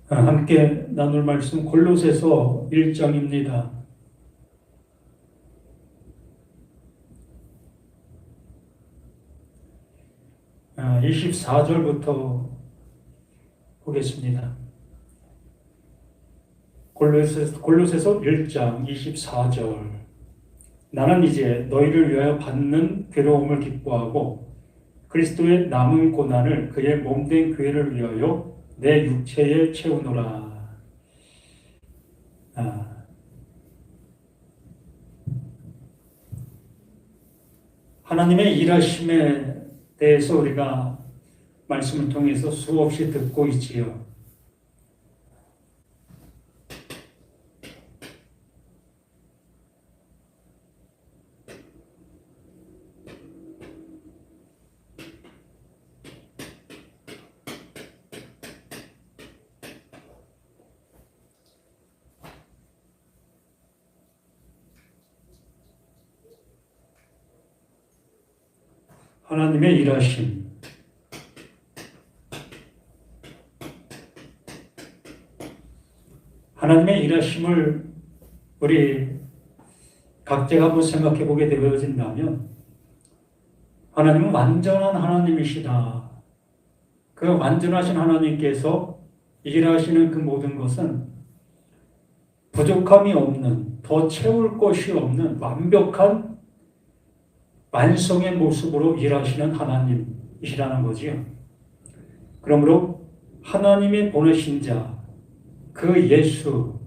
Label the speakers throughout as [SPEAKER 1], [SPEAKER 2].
[SPEAKER 1] 함께 나눌 말씀 골로새서 1장입니다. 24절부터 보겠습니다. 골로새서 1장 24절. 나는 이제 너희를 위하여 받는 괴로움을 기뻐하고 그리스도의 남은 고난을 그의 몸된 교회를 위하여 내 육체에 채우노라. 하나님의 일하심에 대해서 우리가 말씀을 통해서 수없이 듣고 있지요. 하나님의 일하심. 하나님의 일하심을 우리 각자가 한번 생각해 보게 되어진다면 하나님은 완전한 하나님이시다. 그 완전하신 하나님께서 일하시는 그 모든 것은 부족함이 없는, 더 채울 것이 없는 완벽한 완성의 모습으로 일하시는 하나님이시라는 거지요. 그러므로 하나님의 보내신 자, 그 예수,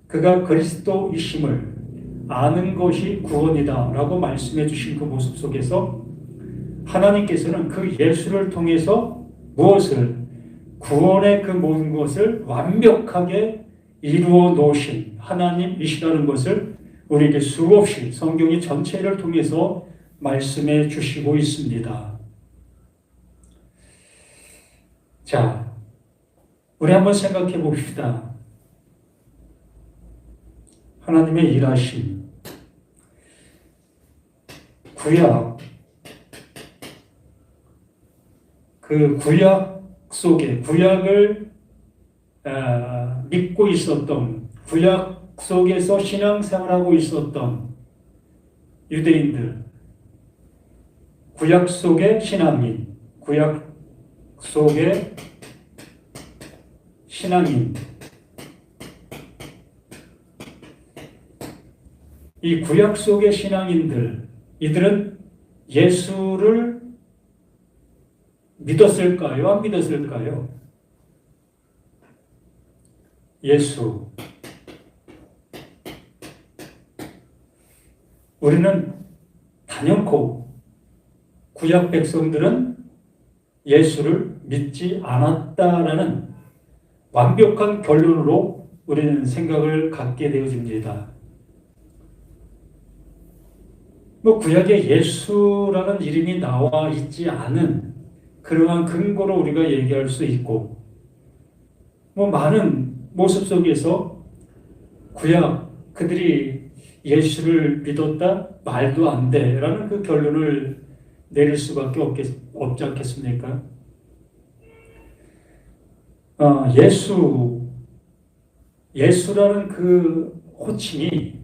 [SPEAKER 1] 그가 그리스도이심을 아는 것이 구원이다 라고 말씀해 주신 그 모습 속에서 하나님께서는 그 예수를 통해서 무엇을? 구원의 그 모든 것을 완벽하게 이루어 놓으신 하나님이시라는 것을 우리에게 수없이 성경의 전체를 통해서 말씀해 주시고 있습니다. 자, 우리 한번 생각해 봅시다. 하나님의 일하심, 구약, 그 구약 속에 구약을 믿고 있었던, 구약 속에서 신앙생활하고 있었던 유대인들, 구약 속의 신앙인, 구약 속의 신앙인, 이 구약 속의 신앙인들, 이들은 예수를 믿었을까요? 안 믿었을까요? 예수. 우리는 단연코 구약 백성들은 예수를 믿지 않았다라는 완벽한 결론으로 우리는 생각을 갖게 되어집니다. 구약에 예수라는 이름이 나와 있지 않은 그러한 근거로 우리가 얘기할 수 있고, 많은 모습 속에서 구약 그들이 예수를 믿었다? 말도 안 돼 라는 그 결론을 내릴 수밖에 없지 않겠습니까? 예수라는 그 호칭이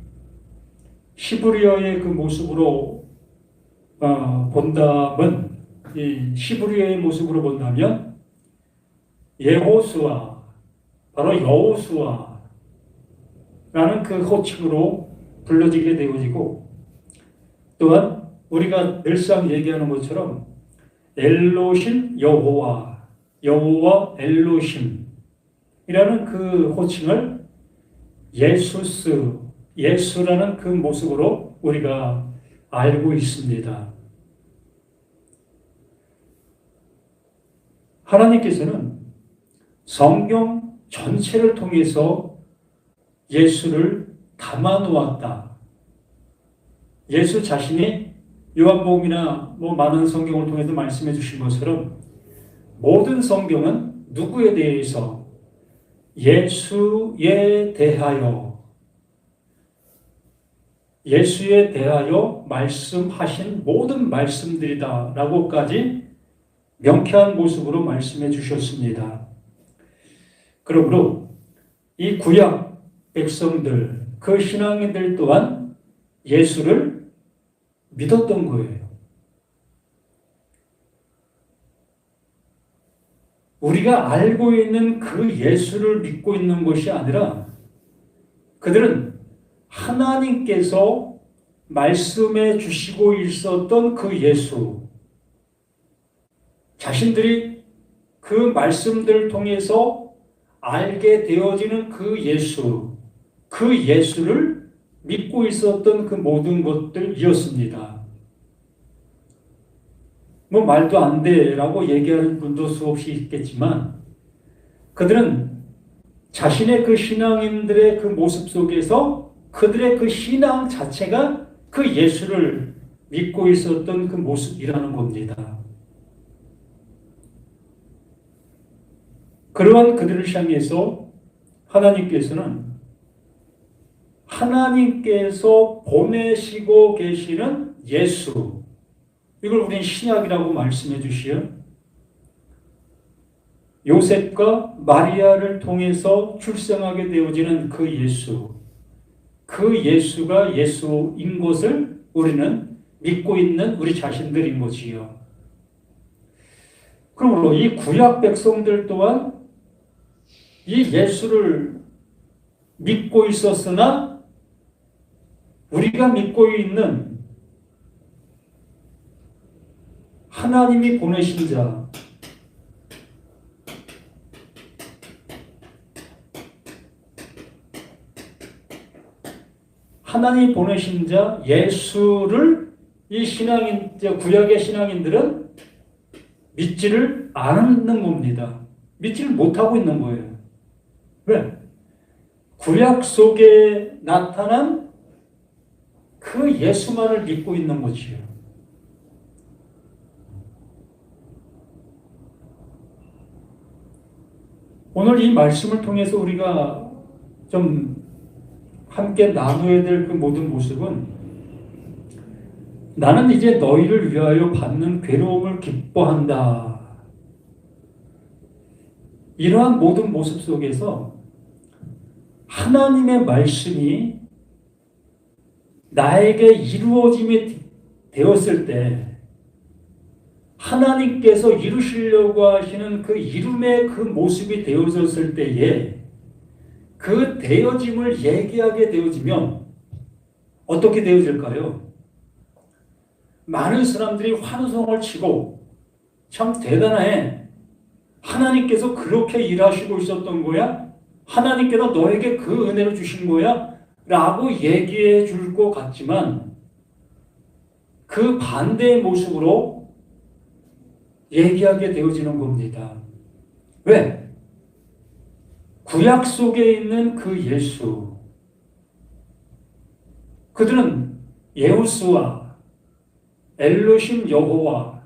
[SPEAKER 1] 히브리어의 그 모습으로 본다면, 이 히브리어의 모습으로 본다면 예호수아, 바로 여호수아라는 그 호칭으로 불러지게 되어지고, 또한 우리가 늘상 얘기하는 것처럼 엘로심 여호와, 여호와 엘로심이라는 그 호칭을 예수라는 그 모습으로 우리가 알고 있습니다. 하나님께서는 성경 전체를 통해서 예수를 담아놓았다. 예수 자신이 요한복음이나 많은 성경을 통해서 말씀해 주신 것처럼 모든 성경은 누구에 대해서? 예수에 대하여 말씀하신 모든 말씀들이다 라고까지 명쾌한 모습으로 말씀해 주셨습니다. 그러므로 이 구약 백성들, 그 신앙인들 또한 예수를 믿었던 거예요. 우리가 알고 있는 그 예수를 믿고 있는 것이 아니라 그들은 하나님께서 말씀해 주시고 있었던 그 예수, 자신들이 그 말씀들을 통해서 알게 되어지는 그 예수, 그 예수를 믿고 있었던 그 모든 것들이었습니다. 뭐 말도 안 돼라고 얘기하는 분도 수없이 있겠지만 그들은 자신의 그 신앙인들의 그 모습 속에서 그들의 그 신앙 자체가 그 예수를 믿고 있었던 그 모습이라는 겁니다. 그러한 그들을 향해서 하나님께서 보내시고 계시는 예수, 이걸 우리는 신약이라고 말씀해 주시요. 요셉과 마리아를 통해서 출생하게 되어지는 그 예수, 그 예수가 예수인 것을 우리는 믿고 있는 우리 자신들인 거지요. 그러므로 이 구약 백성들 또한 이 예수를 믿고 있었으나 우리가 믿고 있는 하나님이 보내신 자, 하나님이 보내신 자 예수를 이 구약의 신앙인들은 믿지를 않는 겁니다. 믿지를 못하고 있는 거예요. 왜? 구약 속에 나타난 그 예수만을 믿고 있는 거지요. 오늘 이 말씀을 통해서 우리가 좀 함께 나눠야 될 그 모든 모습은 나는 이제 너희를 위하여 받는 괴로움을 기뻐한다. 이러한 모든 모습 속에서 하나님의 말씀이 나에게 이루어짐이 되었을 때 하나님께서 이루시려고 하시는 그 이름의 그 모습이 되어졌을 때에 그 되어짐을 얘기하게 되어지면 어떻게 되어질까요? 많은 사람들이 환호성을 치고 참 대단해. 하나님께서 그렇게 일하시고 있었던 거야? 하나님께서 너에게 그 은혜를 주신 거야? 라고 얘기해 줄 것 같지만 그 반대의 모습으로 얘기하게 되어지는 겁니다. 왜? 구약 속에 있는 그 예수, 그들은 예후스와 엘로심 여호와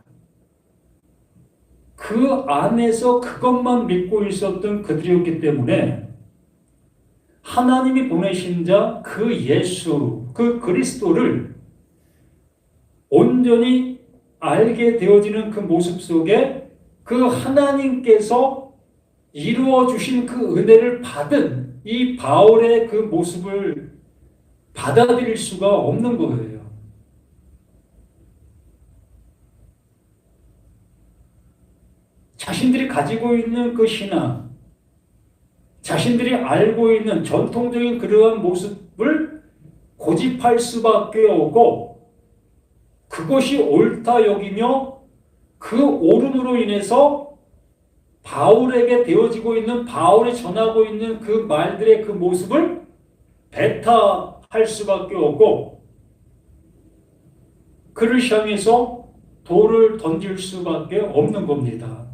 [SPEAKER 1] 그 안에서 그것만 믿고 있었던 그들이었기 때문에 하나님이 보내신 자 그 예수, 그 그리스도를 온전히 알게 되어지는 그 모습 속에 그 하나님께서 이루어 주신 그 은혜를 받은 이 바울의 그 모습을 받아들일 수가 없는 거예요. 자신들이 가지고 있는 그 신앙, 자신들이 알고 있는 전통적인 그러한 모습을 고집할 수밖에 없고 그것이 옳다 여기며 그 옳음으로 인해서 바울에게 되어지고 있는 바울이 전하고 있는 그 말들의 그 모습을 배타할 수밖에 없고 그를 향해서 돌을 던질 수밖에 없는 겁니다.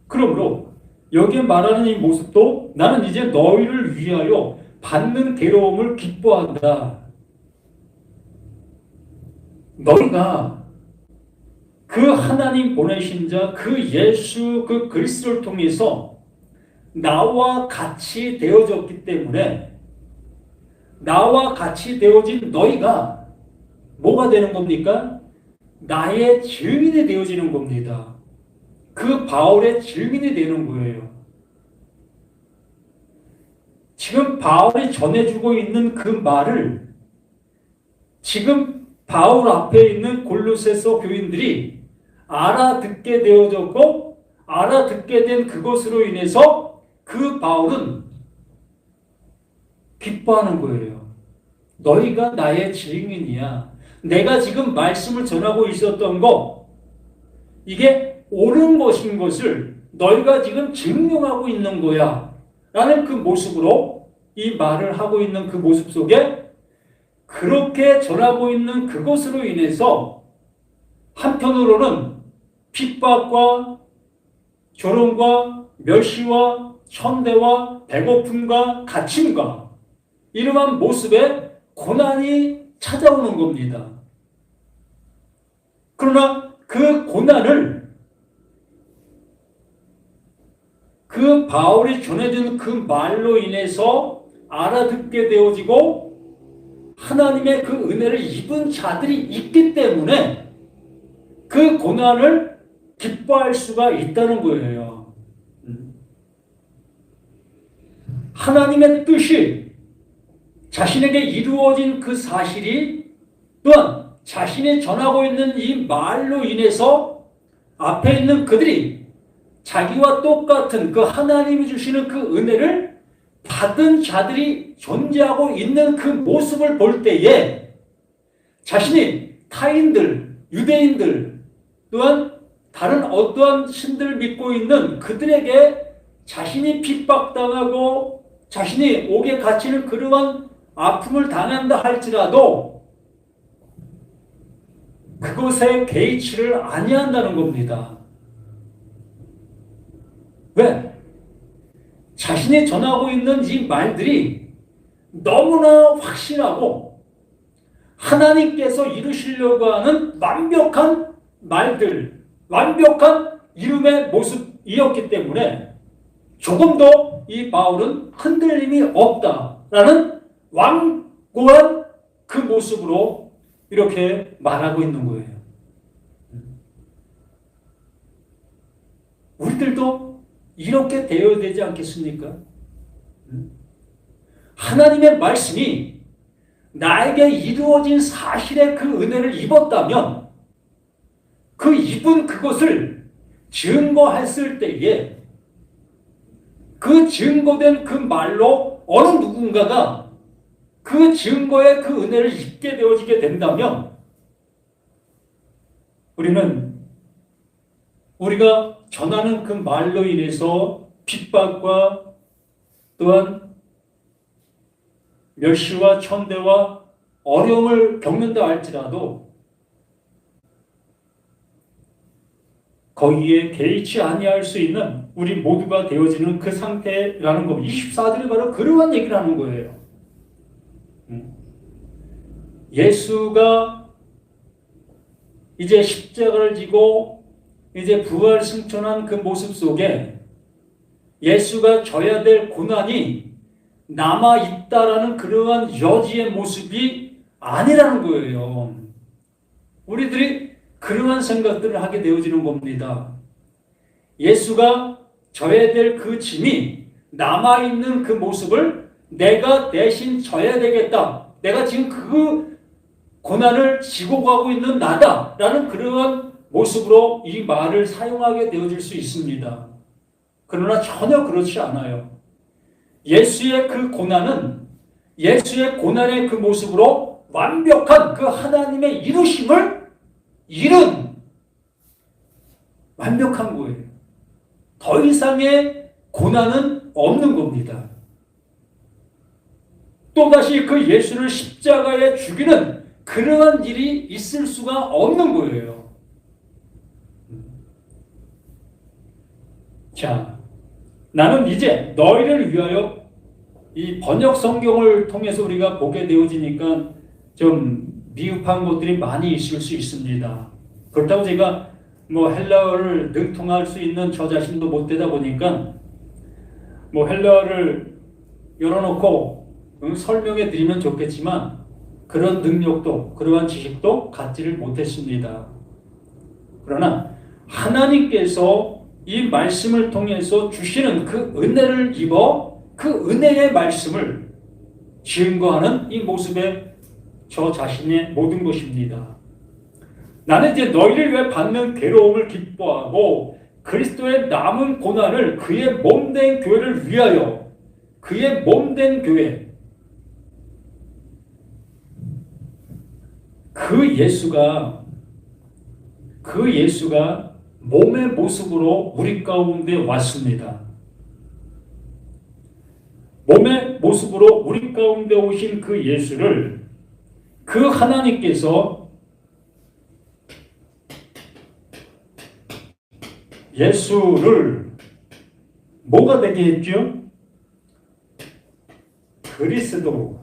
[SPEAKER 1] 그러므로 여기에 말하는 이 모습도 나는 이제 너희를 위하여 받는 괴로움을 기뻐한다. 너희가 그 하나님 보내신 자, 그 예수, 그 그리스도를 통해서 나와 같이 되어졌기 때문에 나와 같이 되어진 너희가 뭐가 되는 겁니까? 나의 증인이 되어지는 겁니다. 그 바울의 증인이 되는 거예요. 지금 바울이 전해주고 있는 그 말을 지금 바울 앞에 있는 골로새서 교인들이 알아듣게 되어졌고 알아듣게 된 그것으로 인해서 그 바울은 기뻐하는 거예요. 너희가 나의 증인이야. 내가 지금 말씀을 전하고 있었던 거 이게 옳은 것인 것을 너희가 지금 증명하고 있는 거야. 라는 그 모습으로 이 말을 하고 있는 그 모습 속에 그렇게 전하고 있는 그것으로 인해서 한편으로는 핍박과 조롱과 멸시와 천대와 배고픔과 갇힘과 이러한 모습에 고난이 찾아오는 겁니다. 그러나 그 고난을 그 바울이 전해준 그 말로 인해서 알아듣게 되어지고 하나님의 그 은혜를 입은 자들이 있기 때문에 그 고난을 기뻐할 수가 있다는 거예요. 하나님의 뜻이 자신에게 이루어진 그 사실이 또한 자신이 전하고 있는 이 말로 인해서 앞에 있는 그들이 자기와 똑같은 그 하나님이 주시는 그 은혜를 받은 자들이 존재하고 있는 그 모습을 볼 때에 자신이 타인들, 유대인들 또한 다른 어떠한 신들을 믿고 있는 그들에게 자신이 핍박당하고 자신이 옥에 갇히는 그러한 아픔을 당한다 할지라도 그것에 개의치를 아니한다는 겁니다. 왜? 자신이 전하고 있는 이 말들이 너무나 확실하고 하나님께서 이루시려고 하는 완벽한 말들, 완벽한 이름의 모습이었기 때문에 조금도 이 바울은 흔들림이 없다라는 완고한 그 모습으로 이렇게 말하고 있는 거예요. 우리들도 이렇게 되어야 되지 않겠습니까? 하나님의 말씀이 나에게 이루어진 사실의 그 은혜를 입었다면 그 입은 그것을 증거했을 때에 그 증거된 그 말로 어느 누군가가 그 증거의 그 은혜를 입게 되어지게 된다면 우리는 우리가 전하는 그 말로 인해서 핍박과 또한 멸시와 천대와 어려움을 겪는다 할지라도 거기에 개의치 아니할 수 있는 우리 모두가 되어지는 그 상태라는 것. 24절이 바로 그러한 얘기를 하는 거예요. 예수가 이제 십자가를 지고 이제 부활 승천한 그 모습 속에 예수가 져야 될 고난이 남아있다라는 그러한 여지의 모습이 아니라는 거예요. 우리들이 그러한 생각들을 하게 되어지는 겁니다. 예수가 져야 될 그 짐이 남아있는 그 모습을 내가 대신 져야 되겠다. 내가 지금 그 고난을 지고 가고 있는 나다라는 그러한 모습으로 이 말을 사용하게 되어질 수 있습니다. 그러나 전혀 그렇지 않아요. 예수의 그 고난은 예수의 고난의 그 모습으로 완벽한 그 하나님의 이루심을 이룬 완벽한 거예요. 더 이상의 고난은 없는 겁니다. 또다시 그 예수를 십자가에 죽이는 그러한 일이 있을 수가 없는 거예요. 자, 나는 이제 너희를 위하여 이 번역 성경을 통해서 우리가 보게 되어지니까 좀 미흡한 것들이 많이 있을 수 있습니다. 그렇다고 제가 헬라어를 능통할 수 있는 저 자신도 못 되다 보니까 헬라어를 열어놓고 설명해 드리면 좋겠지만 그런 능력도 그러한 지식도 갖지를 못했습니다. 그러나 하나님께서 이 말씀을 통해서 주시는 그 은혜를 입어 그 은혜의 말씀을 증거하는 이 모습에 저 자신의 모든 것입니다. 나는 이제 너희를 위해 받는 괴로움을 기뻐하고 그리스도의 남은 고난을 그의 몸된 교회를 위하여, 그의 몸된 교회, 그 예수가 몸의 모습으로 우리 가운데 왔습니다. 몸의 모습으로 우리 가운데 오신 그 예수를, 그 하나님께서 예수를 뭐가 되게 했죠? 그리스도.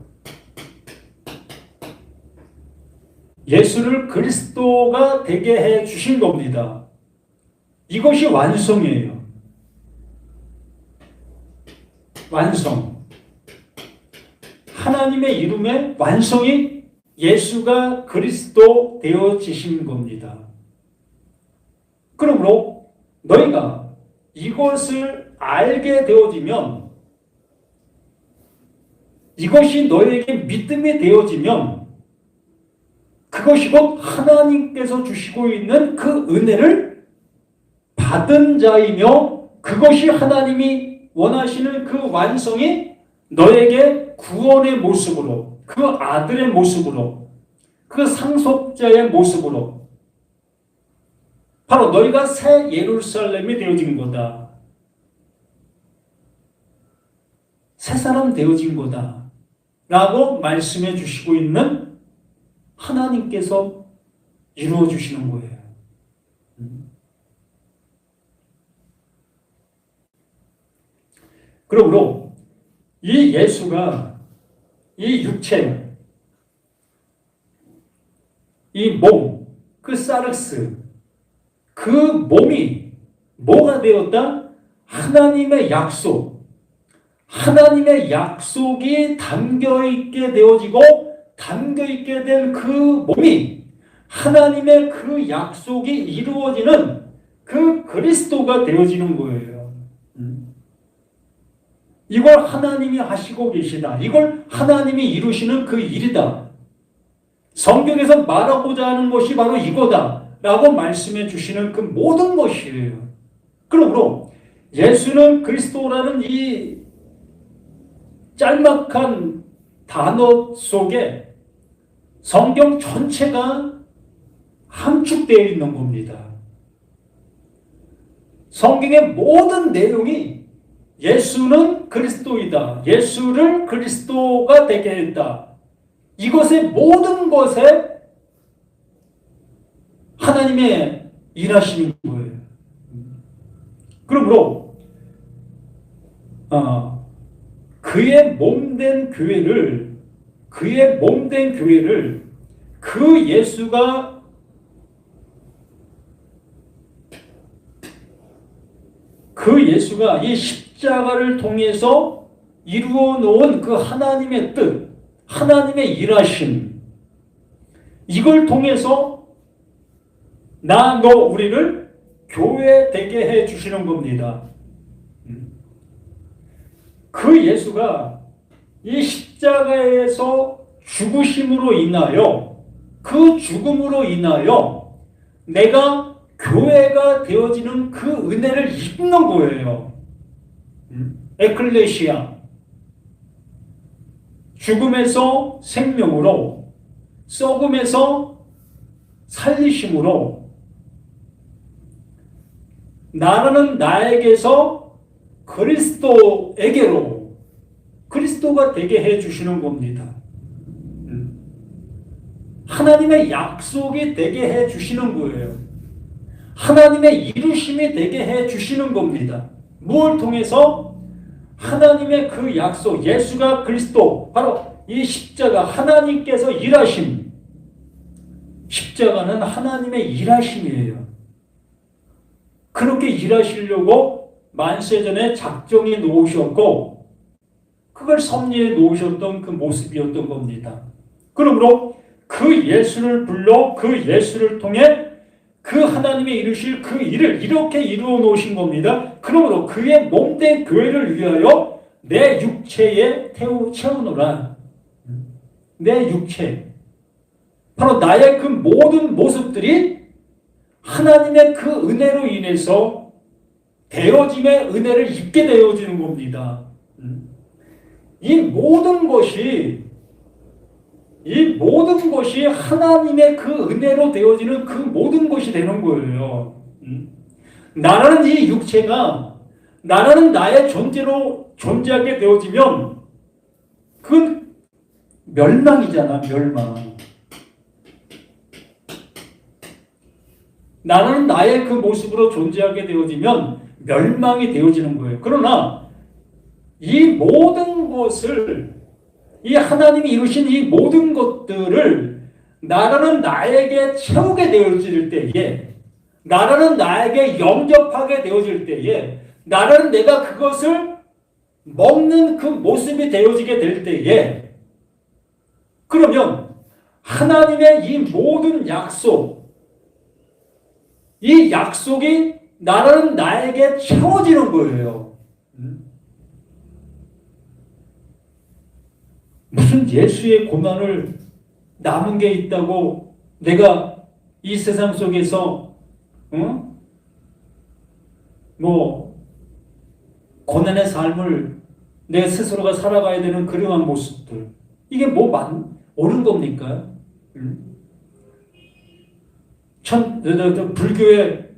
[SPEAKER 1] 예수를 그리스도가 되게 해 주신 겁니다. 이것이 완성이에요. 완성. 하나님의 이름의 완성이 예수가 그리스도 되어지신 겁니다. 그러므로 너희가 이것을 알게 되어지면, 이것이 너희에게 믿음이 되어지면, 그것이 곧 하나님께서 주시고 있는 그 은혜를 받은 자이며, 그것이 하나님이 원하시는 그 완성이 너에게 구원의 모습으로, 그 아들의 모습으로, 그 상속자의 모습으로, 바로 너희가 새 예루살렘이 되어진 거다. 새 사람 되어진 거다. 라고 말씀해 주시고 있는 하나님께서 이루어 주시는 거예요. 그러므로 이 예수가 이 육체, 이 몸, 그 사르스, 그 몸이 뭐가 되었다? 하나님의 약속, 하나님의 약속이 담겨있게 되어지고 담겨있게 된 그 몸이 하나님의 그 약속이 이루어지는 그 그리스도가 되어지는 거예요. 이걸 하나님이 하시고 계시다. 이걸 하나님이 이루시는 그 일이다. 성경에서 말하고자 하는 것이 바로 이거다 라고 말씀해 주시는 그 모든 것이에요. 그러므로 예수는 그리스도라는 이 짤막한 단어 속에 성경 전체가 함축되어 있는 겁니다. 성경의 모든 내용이 예수는 그리스도이다. 예수를 그리스도가 되게 했다. 이것의 모든 것에 하나님의 일하시는 거예요. 그러므로 그의 몸된 교회를 그 예수가 이 십자가를 통해서 이루어 놓은 그 하나님의 뜻, 하나님의 일하심, 이걸 통해서 너 우리를 교회 되게 해 주시는 겁니다. 그 예수가 이 십자가에서 죽으심으로 인하여, 그 죽음으로 인하여 내가 교회가 되어지는 그 은혜를 입는 거예요. 에클레시아. 죽음에서 생명으로, 썩음에서 살리심으로, 나라는 나에게서 그리스도에게로 그리스도가 되게 해 주시는 겁니다. 하나님의 약속이 되게 해 주시는 거예요. 하나님의 이루심이 되게 해 주시는 겁니다. 무엇을 통해서? 하나님의 그 약속, 예수가 그리스도, 바로 이 십자가, 하나님께서 일하심. 십자가는 하나님의 일하심이에요. 그렇게 일하시려고 만세전에 작정해 놓으셨고, 그걸 섭리해 놓으셨던 그 모습이었던 겁니다. 그러므로 그 예수를 불러, 그 예수를 통해 그 하나님의 이루실 그 일을 이렇게 이루어 놓으신 겁니다. 그러므로 그의 몸된 교회를 위하여 내 육체에 채우노라. 내 육체. 바로 나의 그 모든 모습들이 하나님의 그 은혜로 인해서 되어짐의 은혜를 입게 되어지는 겁니다. 이 모든 것이 하나님의 그 은혜로 되어지는 그 모든 것이 되는 거예요. 나라는 이 육체가 나라는 나의 존재로 존재하게 되어지면 그건 멸망이잖아, 멸망. 나라는 나의 그 모습으로 존재하게 되어지면 멸망이 되어지는 거예요. 그러나 이 모든 것을, 이 하나님이 이루신 이 모든 것들을 나라는 나에게 채우게 되어질 때에, 나라는 나에게 영접하게 되어질 때에, 나라는 내가 그것을 먹는 그 모습이 되어지게 될 때에, 그러면 하나님의 이 모든 약속, 이 약속이 나라는 나에게 채워지는 거예요. 무슨 예수의 고난을 남은 게 있다고 내가 이 세상 속에서 고난의 삶을 내 스스로가 살아가야 되는 그러한 모습들, 이게 옳은 겁니까? 불교의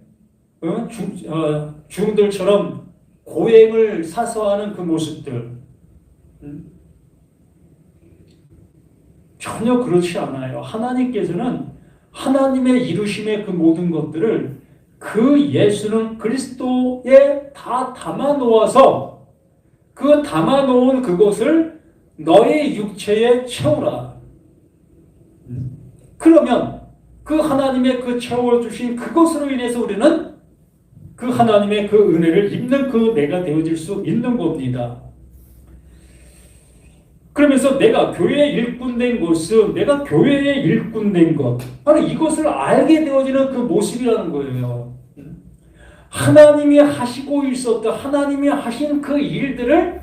[SPEAKER 1] 중들처럼 고행을 사서하는 그 모습들, 전혀 그렇지 않아요. 하나님께서는 하나님의 이루심의 그 모든 것들을 그 예수는 그리스도에 다 담아놓아서 그 담아놓은 그것을 너의 육체에 채우라. 그러면 그 하나님의 그 채워주신 그것으로 인해서 우리는 그 하나님의 그 은혜를 입는 그 내가 되어질 수 있는 겁니다. 그러면서 내가 교회에 일꾼된 것은, 내가 교회에 일꾼된 것, 바로 이것을 알게 되어지는 그 모습이라는 거예요. 하나님이 하시고 있었던, 하나님이 하신 그 일들을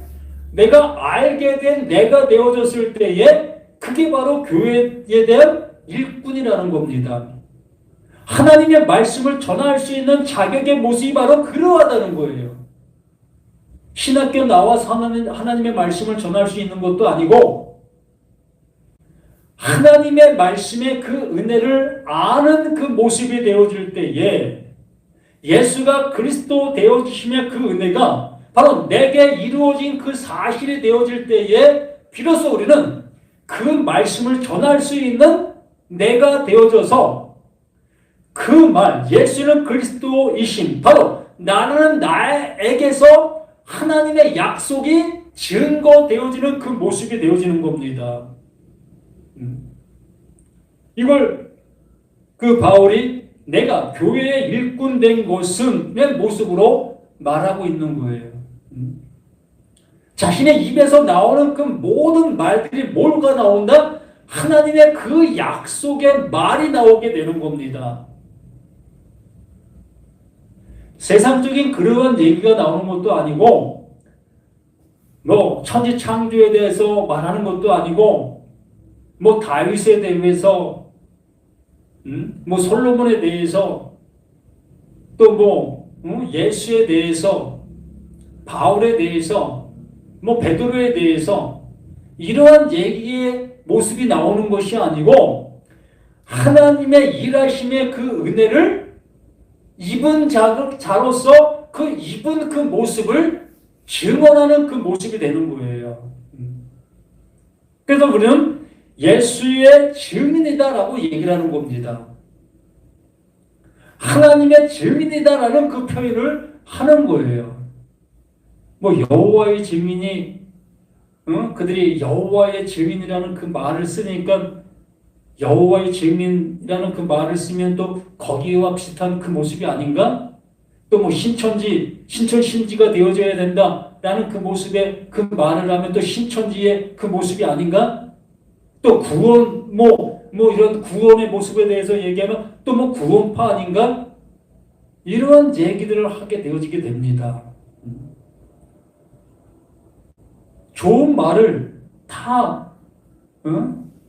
[SPEAKER 1] 내가 알게 된 내가 되어졌을 때에 그게 바로 교회에 대한 일꾼이라는 겁니다. 하나님의 말씀을 전할 수 있는 자격의 모습이 바로 그러하다는 거예요. 신학교 나와서 하나님의 말씀을 전할 수 있는 것도 아니고, 하나님의 말씀의 그 은혜를 아는 그 모습이 되어질 때에 예수가 그리스도 되어주심의 그 은혜가 바로 내게 이루어진 그 사실이 되어질 때에 비로소 우리는 그 말씀을 전할 수 있는 내가 되어져서 그 말, 예수는 그리스도이심, 바로 나는 나에게서 하나님의 약속이 증거되어지는 그 모습이 되어지는 겁니다. 이걸 그 바울이 내가 교회에 일꾼된 것은 내 모습으로 말하고 있는 거예요. 자신의 입에서 나오는 그 모든 말들이 뭐가 나온다? 하나님의 그 약속의 말이 나오게 되는 겁니다. 세상적인 그러한 얘기가 나오는 것도 아니고, 천지 창조에 대해서 말하는 것도 아니고, 다윗에 대해서, 솔로몬에 대해서, 또 예수에 대해서, 바울에 대해서, 베드로에 대해서, 이러한 얘기의 모습이 나오는 것이 아니고, 하나님의 일하심의 그 은혜를 입은 자로서 그 입은 그 모습을 증언하는 그 모습이 되는 거예요. 그래서 우리는 예수의 증인이다라고 얘기를 하는 겁니다. 하나님의 증인이다라는 그 표현을 하는 거예요. 여호와의 증인이, 그들이 여호와의 증인이라는 그 말을 쓰니까 여호와의 증인이라는 그 말을 쓰면 또 거기와 비슷한 그 모습이 아닌가? 또 신천지가 되어져야 된다라는 그 모습의 그 말을 하면 또 신천지의 그 모습이 아닌가? 또 구원, 이런 구원의 모습에 대해서 얘기하면 또 구원파 아닌가? 이러한 얘기들을 하게 되어지게 됩니다. 좋은 말을 다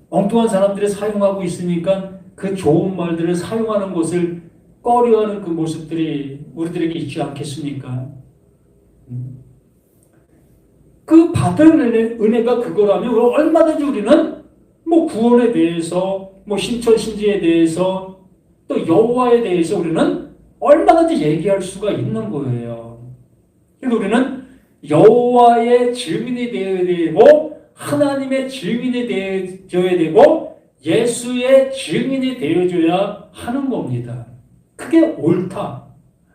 [SPEAKER 1] 엉뚱한 사람들이 사용하고 있으니까 그 좋은 말들을 사용하는 것을 꺼려하는 그 모습들이 우리들에게 있지 않겠습니까? 그 받은 은혜가 그거라면 얼마든지 우리는 뭐 구원에 대해서, 뭐 신천신지에 대해서, 또 여호와에 대해서 우리는 얼마든지 얘기할 수가 있는 거예요. 그래서 우리는 여호와의 증인이 되어야 되고, 하나님의 증인이 되어야 되고, 예수의 증인이 되어줘야 하는 겁니다. 그게 옳다.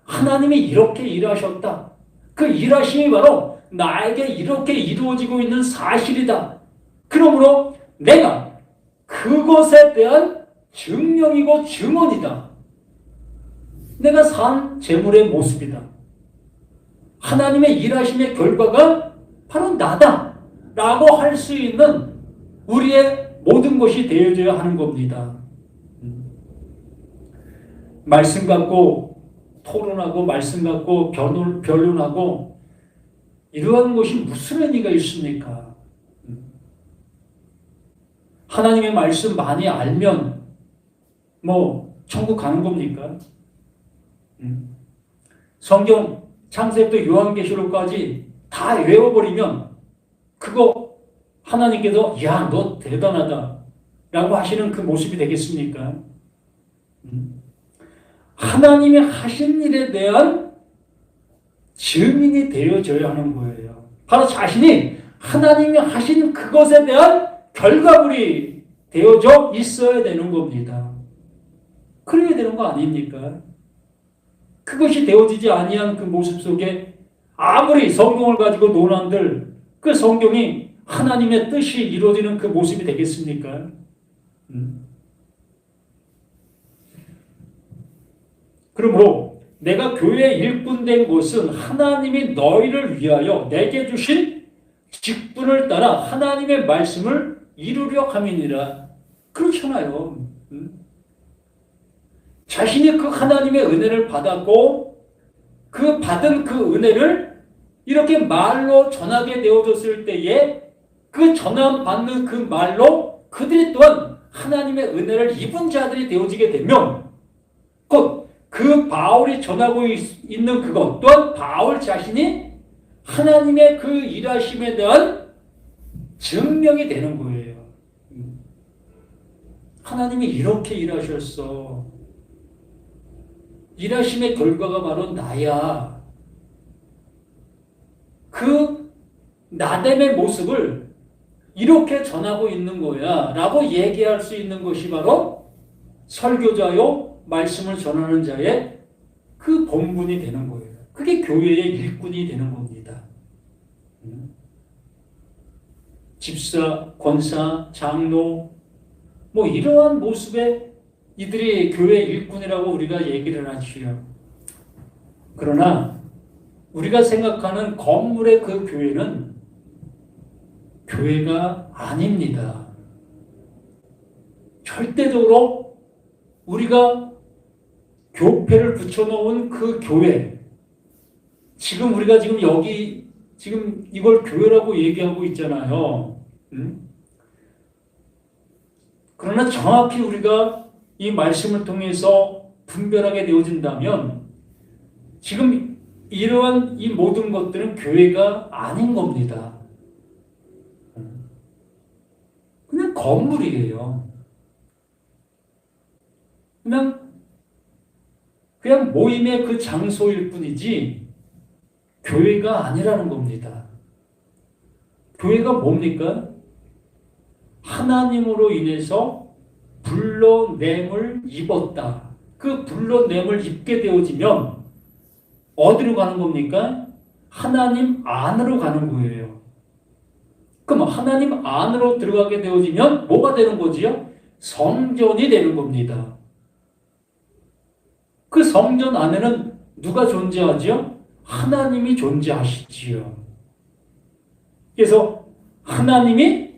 [SPEAKER 1] 하나님이 이렇게 일하셨다. 그 일하심이 바로 나에게 이렇게 이루어지고 있는 사실이다. 그러므로 내가 그것에 대한 증명이고 증언이다. 내가 산 재물의 모습이다. 하나님의 일하심의 결과가 바로 나다. 라고 할 수 있는 우리의 모든 것이 되어져야 하는 겁니다. 말씀 갖고 토론하고 말씀 갖고 변론하고 이러한 것이 무슨 의미가 있습니까? 하나님의 말씀 많이 알면 뭐 천국 가는 겁니까? 성경 창세부터 요한계시록까지 다 외워버리면 그거 하나님께서 야, 너 대단하다 라고 하시는 그 모습이 되겠습니까? 하나님이 하신 일에 대한 증인이 되어져야 하는 거예요. 바로 자신이 하나님이 하신 그것에 대한 결과물이 되어져 있어야 되는 겁니다. 그래야 되는 거 아닙니까? 그것이 되어지지 아니한 그 모습 속에 아무리 성경을 가지고 논한들 그 성경이 하나님의 뜻이 이루어지는 그 모습이 되겠습니까? 그러므로 내가 교회에 일꾼된 것은 하나님이 너희를 위하여 내게 주신 직분을 따라 하나님의 말씀을 이루려 함이니라. 그렇잖아요. 자신이 그 하나님의 은혜를 받았고 그 받은 그 은혜를 이렇게 말로 전하게 되어졌을 때에 그 전함받는 그 말로 그들이 또한 하나님의 은혜를 입은 자들이 되어지게 되면 곧 그 바울이 전하고 있는 그것 또한 바울 자신이 하나님의 그 일하심에 대한 증명이 되는 거예요. 하나님이 이렇게 일하셨어. 일하심의 결과가 바로 나야. 그 나됨의 모습을 이렇게 전하고 있는 거야 라고 얘기할 수 있는 것이 바로 설교자요 말씀을 전하는 자의 그 본분이 되는 거예요. 그게 교회의 일꾼이 되는 겁니다. 집사, 권사, 장로 뭐 이러한 모습의 이들이 교회 일꾼이라고 우리가 얘기를 하지요. 그러나 우리가 생각하는 건물의 그 교회는 교회가 아닙니다. 절대적으로 우리가 교패를 붙여놓은 그 교회, 지금 우리가 지금 여기 지금 이걸 교회라고 얘기하고 있잖아요. 그러나 정확히 우리가 이 말씀을 통해서 분별하게 되어진다면 지금 이러한 이 모든 것들은 교회가 아닌 겁니다. 그냥 건물이에요. 그냥 모임의 그 장소일 뿐이지 교회가 아니라는 겁니다. 교회가 뭡니까? 하나님으로 인해서 불러냄을 입었다. 그 불러냄을 입게 되어지면 어디로 가는 겁니까? 하나님 안으로 가는 거예요. 그럼 하나님 안으로 들어가게 되어지면 뭐가 되는 거지요? 성전이 되는 겁니다. 그 성전 안에는 누가 존재하지요? 하나님이 존재하시지요. 그래서 하나님이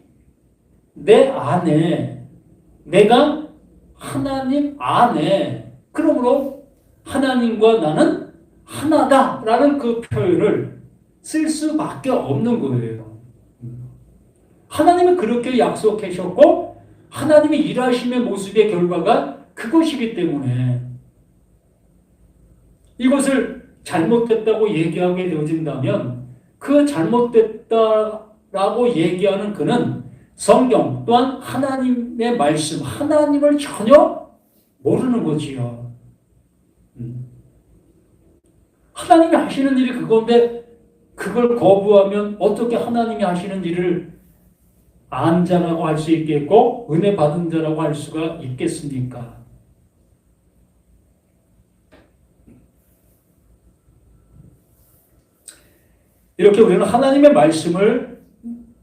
[SPEAKER 1] 내 안에, 내가 하나님 안에, 그러므로 하나님과 나는 하나다라는 그 표현을 쓸 수밖에 없는 거예요. 하나님은 그렇게 약속하셨고 하나님의 일하심의 모습의 결과가 그것이기 때문에 이것을 잘못됐다고 얘기하게 되어진다면 그 잘못됐다라고 얘기하는 그는 성경 또한 하나님의 말씀, 하나님을 전혀 모르는 거지요. 하나님이 하시는 일이 그건데 그걸 거부하면 어떻게 하나님이 하시는 일을 안 자라고 할 수 있겠고 은혜 받은 자라고 할 수가 있겠습니까? 이렇게 우리는 하나님의 말씀을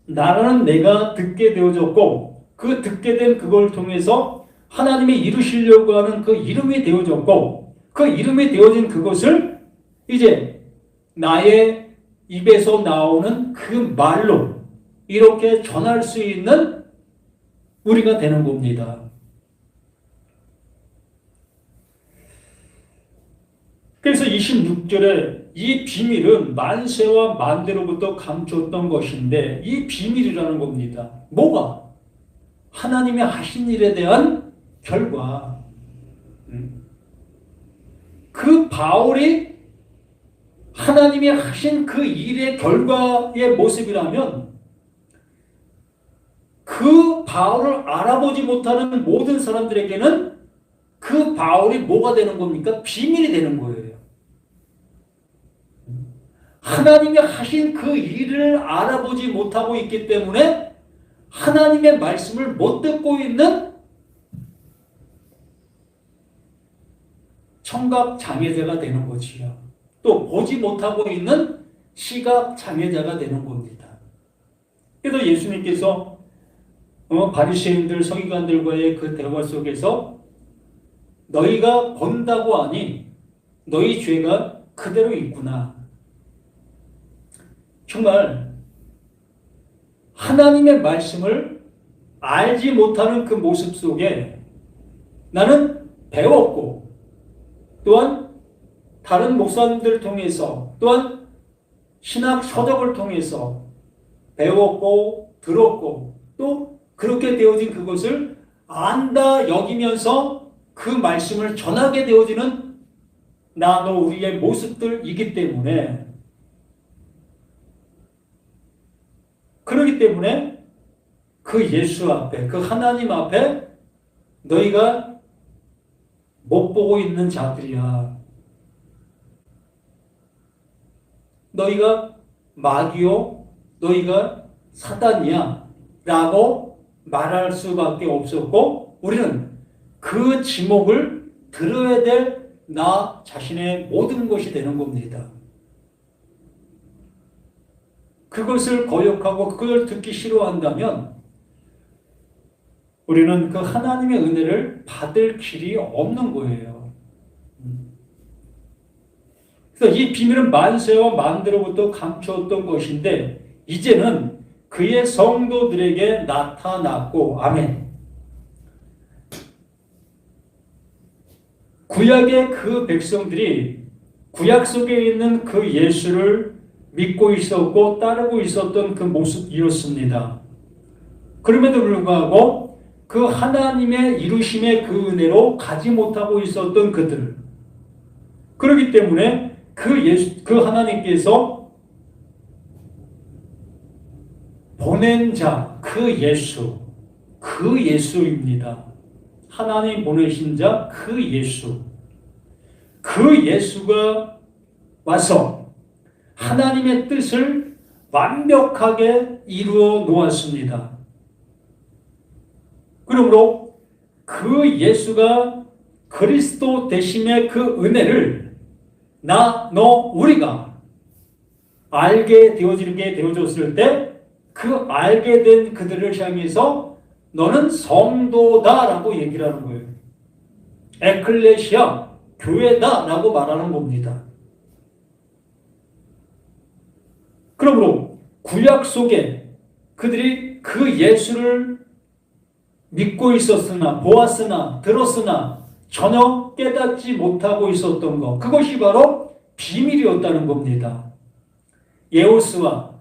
[SPEAKER 1] 나라는 내가 듣게 되어졌고 그 듣게 된 그걸 통해서 하나님이 이루시려고 하는 그 이름이 되어졌고 그 이름이 되어진 그것을 이제 나의 입에서 나오는 그 말로 이렇게 전할 수 있는 우리가 되는 겁니다. 그래서 26절에 이 비밀은 만세와 만대로부터 감췄던 것인데 이 비밀이라는 겁니다. 뭐가? 하나님이 하신 일에 대한 결과. 그 바울이 하나님이 하신 그 일의 결과의 모습이라면 그 바울을 알아보지 못하는 모든 사람들에게는 그 바울이 뭐가 되는 겁니까? 비밀이 되는 거예요. 하나님이 하신 그 일을 알아보지 못하고 있기 때문에 하나님의 말씀을 못 듣고 있는 청각 장애자가 되는 거지요. 또 보지 못하고 있는 시각 장애자가 되는 겁니다. 그래서 예수님께서 바리새인들 서기관들과의 그 대화 속에서 너희가 본다고 하니 너희 죄가 그대로 있구나. 정말 하나님의 말씀을 알지 못하는 그 모습 속에 나는 배웠고 또한 다른 목사님들 통해서 또한 신학 서적을 통해서 배웠고 들었고 또 그렇게 되어진 그것을 안다 여기면서 그 말씀을 전하게 되어지는 나 너 우리의 모습들이기 때문에 그렇기 때문에 그 예수 앞에 그 하나님 앞에 너희가 못 보고 있는 자들이야. 너희가 마귀요 너희가 사단이야 라고 말할 수밖에 없었고 우리는 그 지목을 들어야 될 나 자신의 모든 것이 되는 겁니다. 그것을 거역하고 그걸 듣기 싫어한다면 우리는 그 하나님의 은혜를 받을 길이 없는 거예요. 그래서 이 비밀은 만세와 만대로부터 감추었던 것인데 이제는 그의 성도들에게 나타났고 아멘. 구약의 그 백성들이 구약 속에 있는 그 예수를 믿고 있었고 따르고 있었던 그 모습이었습니다. 그럼에도 불구하고 그 하나님의 이루심의 그 은혜로 가지 못하고 있었던 그들. 그렇기 때문에 그 하나님께서 보낸 자, 그 예수입니다. 하나님 보내신 자, 그 예수. 그 예수가 와서 하나님의 뜻을 완벽하게 이루어 놓았습니다. 그러므로 그 예수가 그리스도 되심의 그 은혜를 우리가 알게 되어지게 되어졌을 때 그 알게 된 그들을 향해서 너는 성도다라고 얘기를 하는 거예요. 에클레시아, 교회다라고 말하는 겁니다. 그러므로 구약 속에 그들이 그 예수를 믿고 있었으나 보았으나 들었으나 전혀 깨닫지 못하고 있었던 것, 그것이 바로 비밀이었다는 겁니다. 예호수아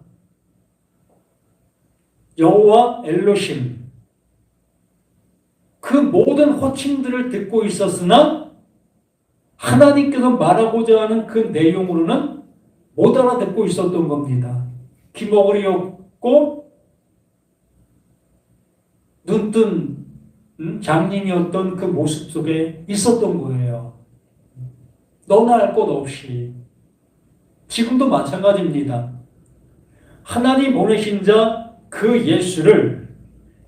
[SPEAKER 1] 여호와 엘로심, 그 모든 호칭들을 듣고 있었으나 하나님께서 말하고자 하는 그 내용으로는 못 알아듣고 있었던 겁니다. 귀머거리였고 눈뜬 장님이었던 그 모습 속에 있었던 거예요. 너나 할 것 없이. 지금도 마찬가지입니다. 하나님 보내신 자 그 예수를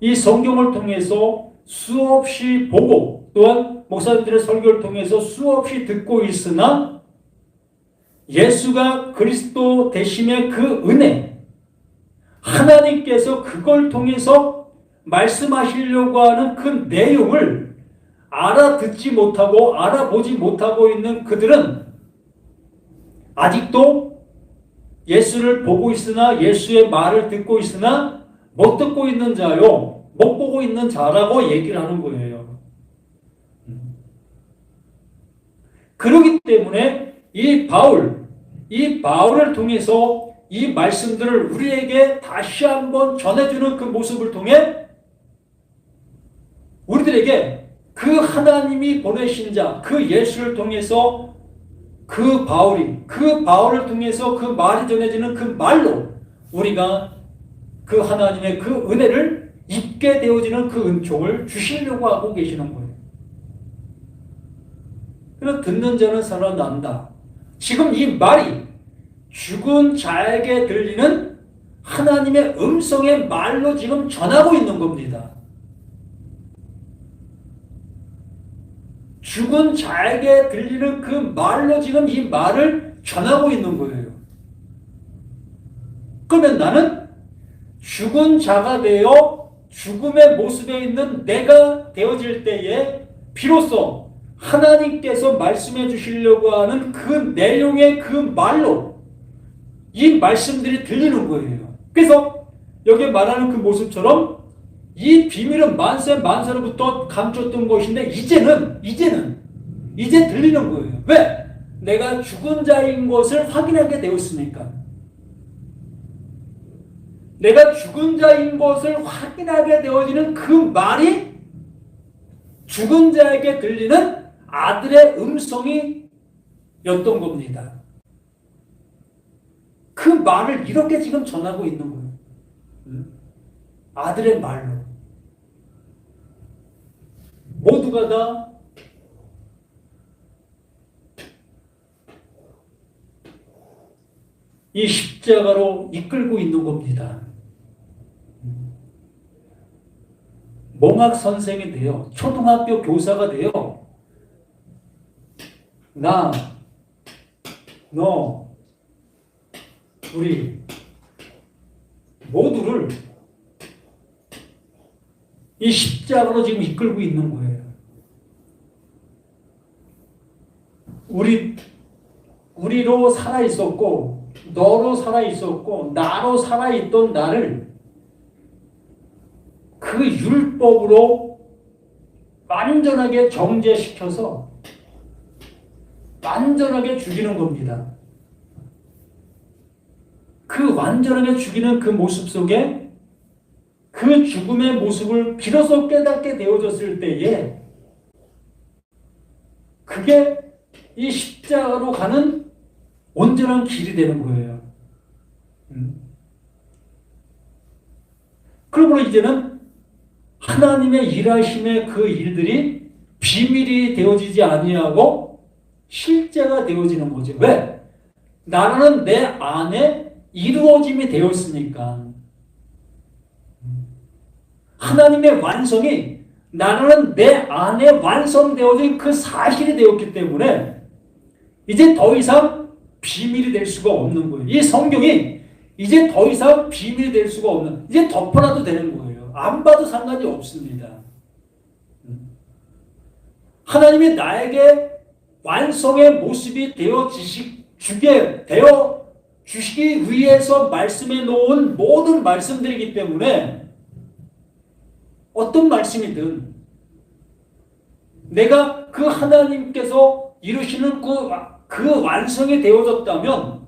[SPEAKER 1] 이 성경을 통해서 수없이 보고 또한 목사님들의 설교를 통해서 수없이 듣고 있으나 예수가 그리스도 되심의 그 은혜, 하나님께서 그걸 통해서 말씀하시려고 하는 그 내용을 알아듣지 못하고 알아보지 못하고 있는 그들은 아직도 예수를 보고 있으나 예수의 말을 듣고 있으나 못 듣고 있는 자요, 못 보고 있는 자라고 얘기를 하는 거예요. 그렇기 때문에 이 바울을 통해서 이 말씀들을 우리에게 다시 한번 전해주는 그 모습을 통해 우리들에게 그 하나님이 보내신 자, 그 예수를 통해서 그 바울을 통해서 그 말이 전해지는 그 말로 우리가 그 하나님의 그 은혜를 입게 되어지는 그 은총을 주시려고 하고 계시는 거예요. 그래서 듣는 자는 살아난다. 지금 이 말이 죽은 자에게 들리는 하나님의 음성의 말로 지금 전하고 있는 겁니다. 죽은 자에게 들리는 그 말로 지금 이 말을 전하고 있는 거예요. 그러면 나는 죽은 자가 되어 죽음의 모습에 있는 내가 되어질 때에 비로소 하나님께서 말씀해 주시려고 하는 그 내용의 그 말로 이 말씀들이 들리는 거예요. 그래서 여기 말하는 그 모습처럼 이 비밀은 만세로부터 감췄던 것인데 이제 들리는 거예요. 왜? 내가 죽은 자인 것을 확인하게 되었으니까. 내가 죽은 자인 것을 확인하게 되어지는 그 말이 죽은 자에게 들리는 아들의 음성이 였던 겁니다. 그 말을 이렇게 지금 전하고 있는 거예요. 아들의 말로. 모두가 다 이 십자가로 이끌고 있는 겁니다. 몽학 선생이 돼요. 초등학교 교사가 돼요. 나, 너, 우리 모두를 이 십자가로 지금 이끌고 있는 거예요. 우리로 살아있었고 너로 살아있었고 나로 살아있던 나를 그 율법으로 완전하게 정죄시켜서 완전하게 죽이는 겁니다. 그 완전하게 죽이는 그 모습 속에 그 죽음의 모습을 비로소 깨닫게 되어졌을 때에 그게 이 십자가로 가는 온전한 길이 되는 거예요. 그러므로 이제는 하나님의 일하심의 그 일들이 비밀이 되어지지 아니하고 실제가 되어지는 거죠. 왜? 나라는 내 안에 이루어짐이 되었으니까. 하나님의 완성이 나라는 내 안에 완성되어진 그 사실이 되었기 때문에 이제 더 이상 비밀이 될 수가 없는 거예요. 이 성경이 이제 더 이상 비밀이 될 수가 없는, 이제 덮어놔도 되는 거예요. 안 봐도 상관이 없습니다. 하나님이 나에게 완성의 모습이 되어 주시기 위해서 말씀해 놓은 모든 말씀들이기 때문에 어떤 말씀이든 내가 그 하나님께서 이루시는 그 완성이 되어졌다면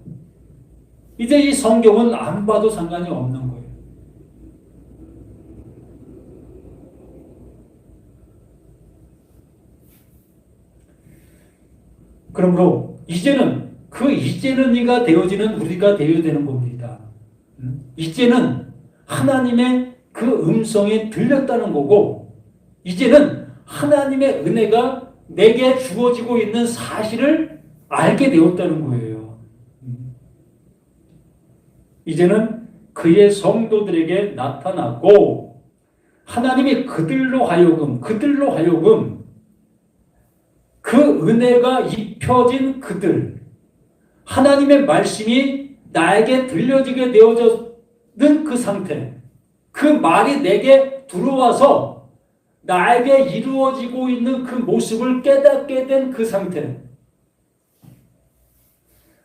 [SPEAKER 1] 이제 이 성경은 안 봐도 상관이 없는 거예요. 그러므로 이제는이가 되어지는 우리가 되어야 되는 겁니다. 이제는 하나님의 그 음성이 들렸다는 거고, 이제는 하나님의 은혜가 내게 주어지고 있는 사실을 알게 되었다는 거예요. 이제는 그의 성도들에게 나타났고, 하나님이 그들로 하여금 그 은혜가 입혀진 그들, 하나님의 말씀이 나에게 들려지게 되어졌는 그 상태, 그 말이 내게 들어와서 나에게 이루어지고 있는 그 모습을 깨닫게 된 그 상태,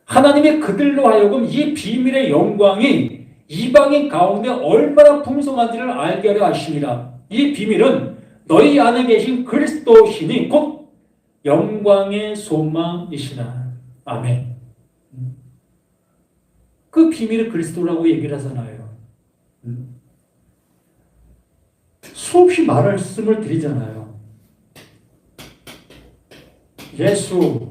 [SPEAKER 1] 하나님이 그들로 하여금 이 비밀의 영광이 이방인 가운데 얼마나 풍성한지를 알게 하려 하심이라. 이 비밀은 너희 안에 계신 그리스도시니 곧 영광의 소망이시라. 아멘. 그 비밀을 그리스도라고 얘기를 하잖아요. 수없이 말씀을 드리잖아요. 예수는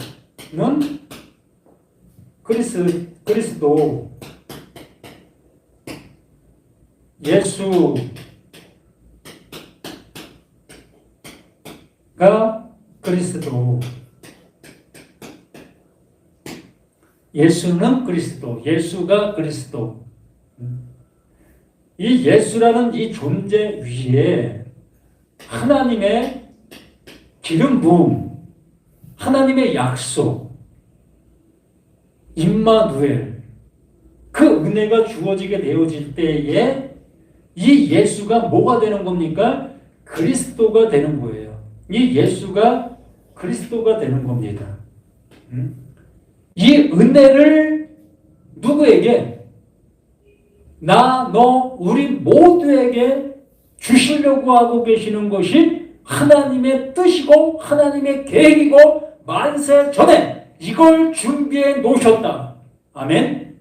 [SPEAKER 1] 그리스도, 예수가 그리스도, 예수는 그리스도, 예수가 그리스도. 이 예수라는 이 존재 위에 하나님의 기름 부음, 하나님의 약속, 임마누엘, 그 은혜가 주어지게 되어질 때에 이 예수가 뭐가 되는 겁니까? 그리스도가 되는 거예요. 이 예수가 그리스도가 되는 겁니다. 이 은혜를 누구에게? 나, 너, 우리 모두에게 주시려고 하고 계시는 것이 하나님의 뜻이고 하나님의 계획이고 만세 전에 이걸 준비해 놓으셨다. 아멘?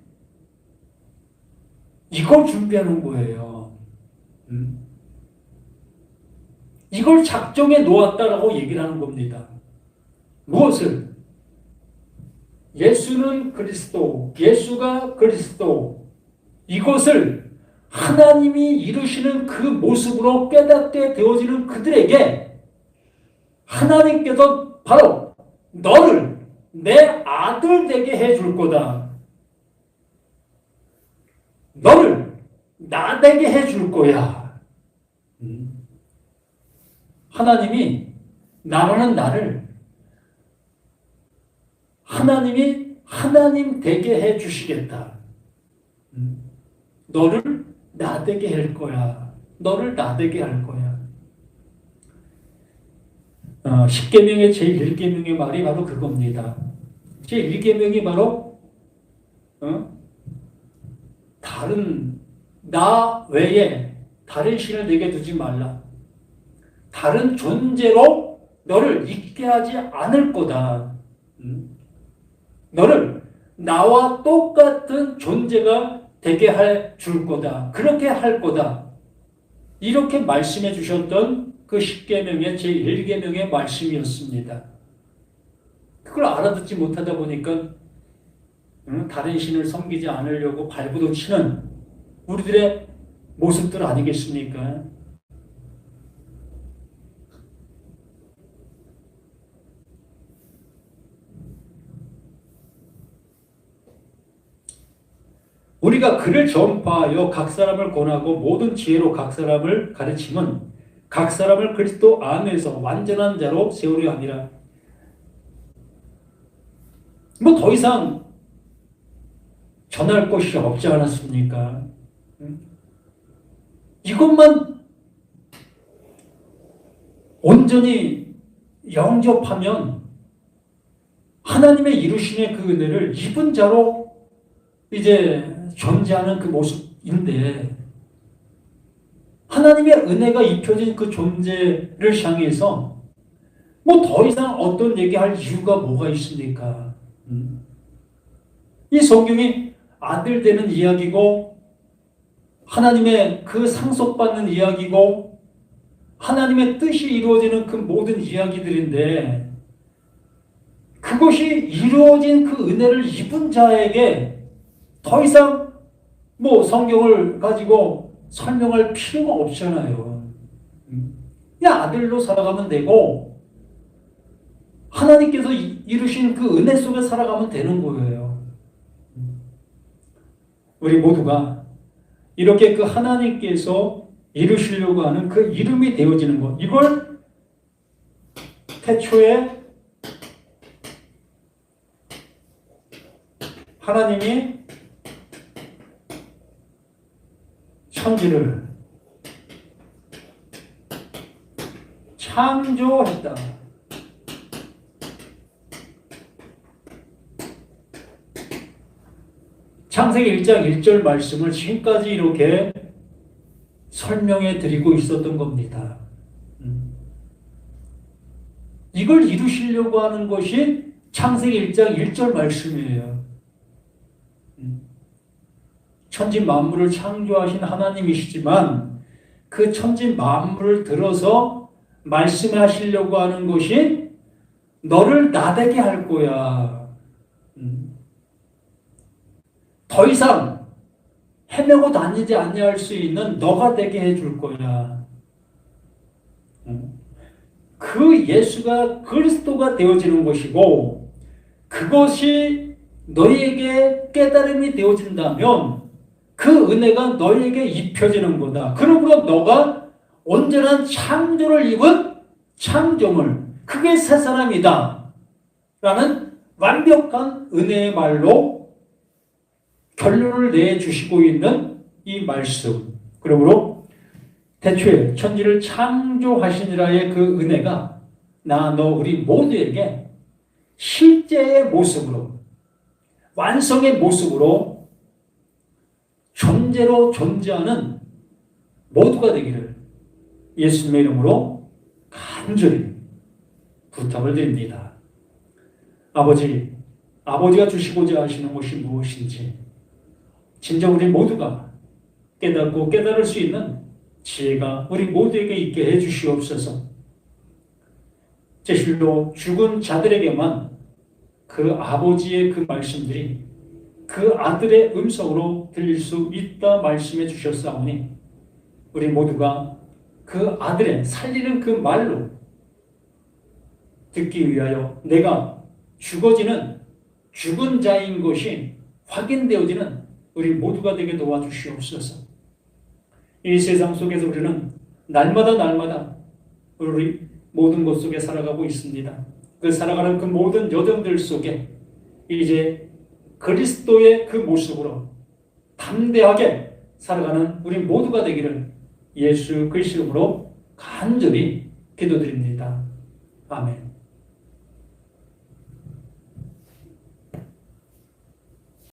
[SPEAKER 1] 이걸 준비하는 거예요. 이걸 작정해 놓았다라고 얘기를 하는 겁니다. 무엇을? 예수는 그리스도, 예수가 그리스도, 이것을 하나님이 이루시는 그 모습으로 깨닫게 되어지는 그들에게 하나님께서 바로 너를 내 아들 되게 해줄 거다. 너를 나 되게 해줄 거야. 하나님이 나라는 나를 하나님이 하나님 되게 해주시겠다. 너를 나 되게 할 거야. 너를 나 되게 할 거야. 10계명의 제1계명의 말이 바로 그겁니다. 제1계명이 바로 다른 나 외에 다른 신을 내게 두지 말라. 다른 존재로 너를 있게 하지 않을 거다. 너를 나와 똑같은 존재가 되게 줄 거다. 그렇게 할 거다. 이렇게 말씀해 주셨던 그 10계명의 제1계명의 말씀이었습니다. 그걸 알아듣지 못하다 보니까 다른 신을 섬기지 않으려고 발부도 치는 우리들의 모습들 아니겠습니까? 우리가 그를 전파하여 각 사람을 권하고 모든 지혜로 각 사람을 가르침은 각 사람을 그리스도 안에서 완전한 자로 세우려 함이라. 뭐 더 이상 전할 것이 없지 않았습니까? 이것만 온전히 영접하면 하나님의 이루심의 그 은혜를 입은 자로 이제 존재하는 그 모습인데, 하나님의 은혜가 입혀진 그 존재를 향해서 뭐 더 이상 어떤 얘기할 이유가 뭐가 있습니까? 이 성경이 아들 되는 이야기고 하나님의 그 상속받는 이야기고 하나님의 뜻이 이루어지는 그 모든 이야기들인데, 그것이 이루어진 그 은혜를 입은 자에게 더 이상 성경을 가지고 설명할 필요가 없잖아요. 그냥 아들로 살아가면 되고 하나님께서 이루신 그 은혜 속에 살아가면 되는 거예요. 우리 모두가 이렇게 그 하나님께서 이루시려고 하는 그 이름이 되어지는 것, 이걸 태초에 하나님이 천지를 창조했다. 창세기 1장 1절 말씀을 지금까지 이렇게 설명해 드리고 있었던 겁니다. 이걸 이루시려고 하는 것이 창세기 1장 1절 말씀이에요. 천지 만물을 창조하신 하나님이시지만 그 천지 만물을 들어서 말씀하시려고 하는 것이 너를 나되게 할 거야. 더 이상 헤매고 다니지 아니할 수 있는 너가 되게 해줄 거야. 그 예수가 그리스도가 되어지는 것이고 그것이 너에게 깨달음이 되어진다면 그 은혜가 너에게 입혀지는 거다. 그러므로 너가 온전한 창조를 입은 창조물, 그게 새 사람이다 라는 완벽한 은혜의 말로 결론을 내주시고 있는 이 말씀. 그러므로 태초에 천지를 창조하시니라의 그 은혜가 나, 너, 우리 모두에게 실제의 모습으로, 완성의 모습으로 존재로 존재하는 모두가 되기를 예수님의 이름으로 간절히 부탁을 드립니다. 아버지가 주시고자 하시는 것이 무엇인지 진정 우리 모두가 깨닫고 깨달을 수 있는 지혜가 우리 모두에게 있게 해주시옵소서. 제실로 죽은 자들에게만 그 아버지의 그 말씀들이 그 아들의 음성으로 들릴 수 있다 말씀해 주셨사오니 우리 모두가 그 아들의 살리는 그 말로 듣기 위하여 내가 죽은 자인 것이 확인되어지는 우리 모두가 되게 도와주시옵소서. 이 세상 속에서 우리는 날마다 우리 모든 것 속에 살아가고 있습니다. 그 살아가는 그 모든 여정들 속에 이제 그리스도의 그 모습으로 담대하게 살아가는 우리 모두가 되기를 예수 그리스도 이름으로 간절히 기도드립니다. 아멘.